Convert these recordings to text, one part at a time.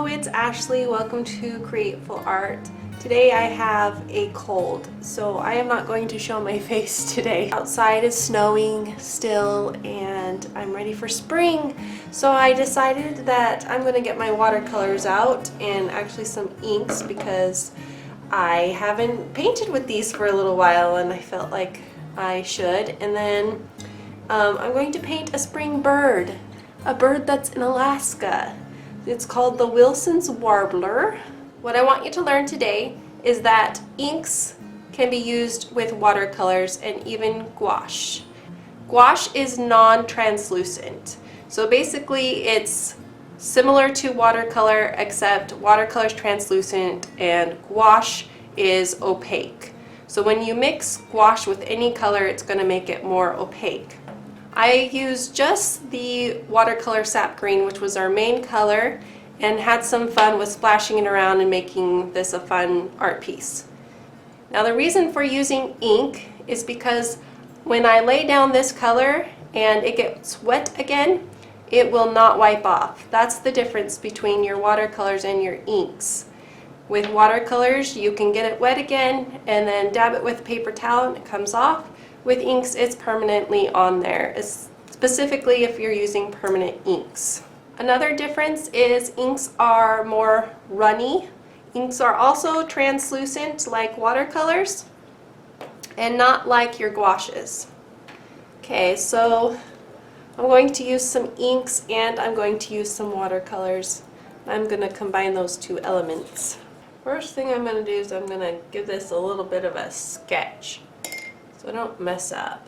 Hello, it's Ashley. Welcome to Createful Art. Today I have a cold, so I am not going to show my face today. Outside is snowing still and I'm ready for spring. So I decided that I'm going to get my watercolors out and actually some inks because I haven't painted with these for a little while and I felt like I should. And then I'm going to paint a spring bird, a bird that's in Alaska. It's called the Wilson's Warbler. What I want you to learn today is that inks can be used with watercolors and even gouache. Gouache is non-translucent. So basically it's similar to watercolor except watercolor is translucent and gouache is opaque. So when you mix gouache with any color, it's going to make it more opaque. I used just the watercolor sap green, which was our main color, and had some fun with splashing it around and making this a fun art piece. Now the reason for using ink is because when I lay down this color and it gets wet again, it will not wipe off. That's the difference between your watercolors and your inks. With watercolors, you can get it wet again and then dab it with a paper towel and it comes off. With inks, it's permanently on there, specifically if you're using permanent inks. Another difference is inks are more runny. Inks are also translucent like watercolors and not like your gouaches. Okay, so I'm going to use some inks and I'm going to use some watercolors. I'm going to combine those two elements. First thing I'm going to do is I'm going to give this a little bit of a sketch so I don't mess up.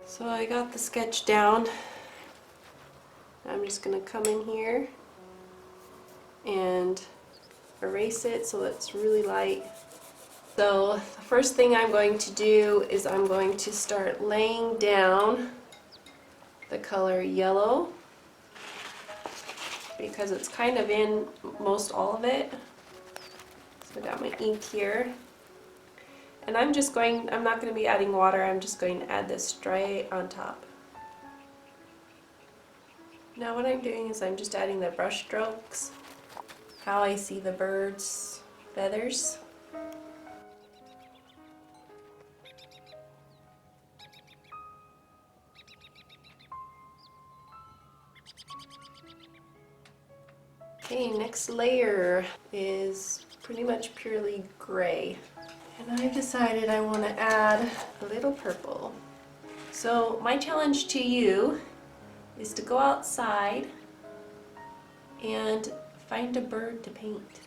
So I got the sketch down. I'm just going to come in here and erase it so it's really light. So the first thing I'm going to do is I'm going to start laying down the color yellow because it's kind of in most all of it. So I got my ink here. And I'm not going to be adding water, I'm just going to add this straight on top. Now what I'm doing is I'm just adding the brush strokes, how I see the bird's feathers. Okay, next layer is pretty much purely gray. And I decided I want to add a little purple. So my challenge to you is to go outside and find a bird to paint.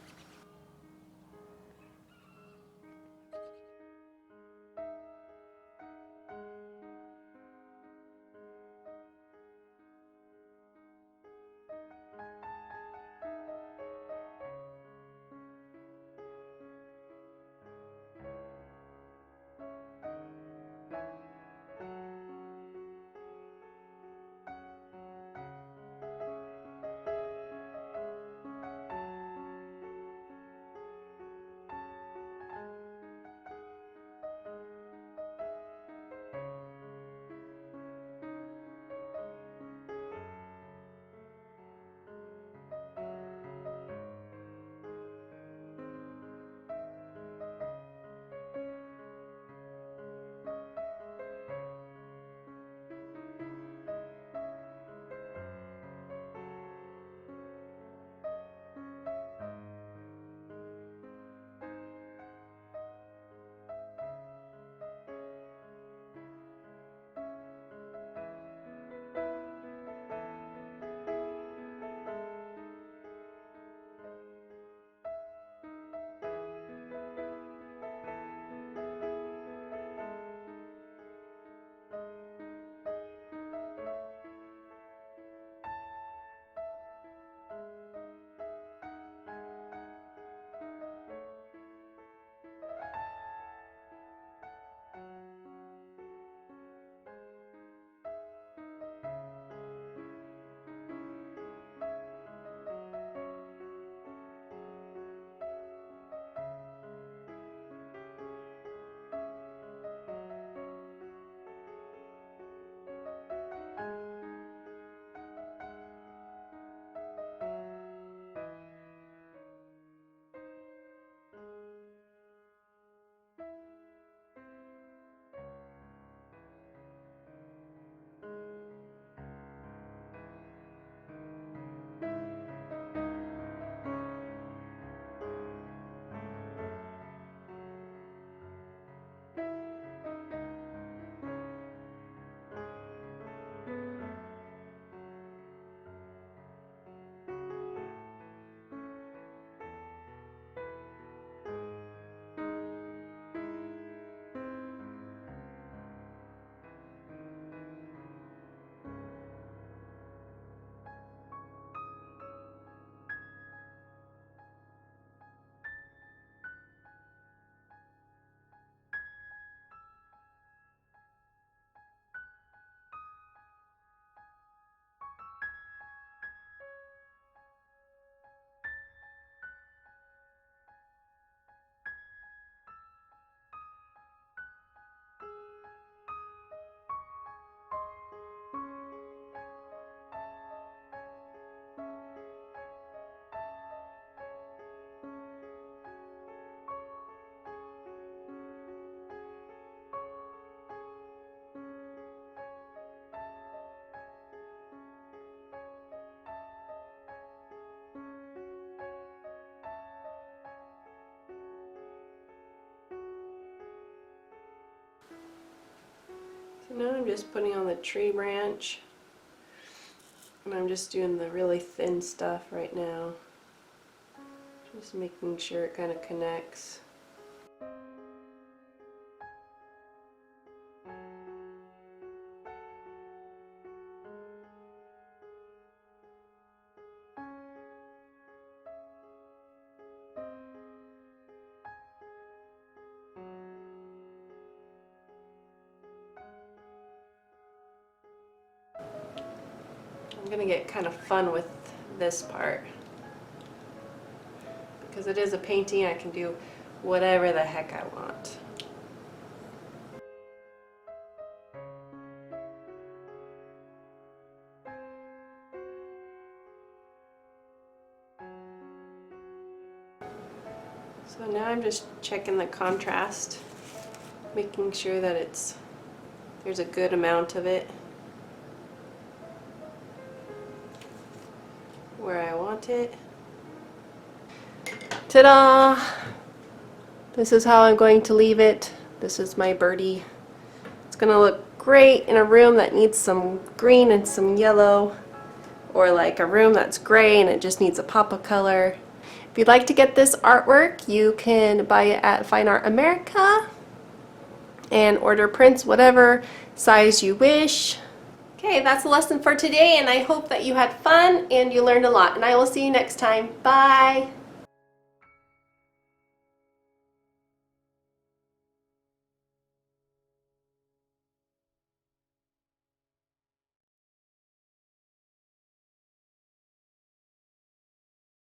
So now I'm just putting on the tree branch, and I'm just doing the really thin stuff right now. Just making sure it kind of connects. I'm gonna get kind of fun with this part. Because it is a painting, I can do whatever the heck I want. So now I'm just checking the contrast, making sure that there's a good amount of it where I want it. Ta-da! This is how I'm going to leave it. This is my birdie. It's gonna look great in a room that needs some green and some yellow, or like a room that's gray and it just needs a pop of color. If you'd like to get this artwork, you can buy it at Fine Art America and order prints whatever size you wish. Okay, that's the lesson for today, and I hope that you had fun and you learned a lot, and I will see you next time. Bye!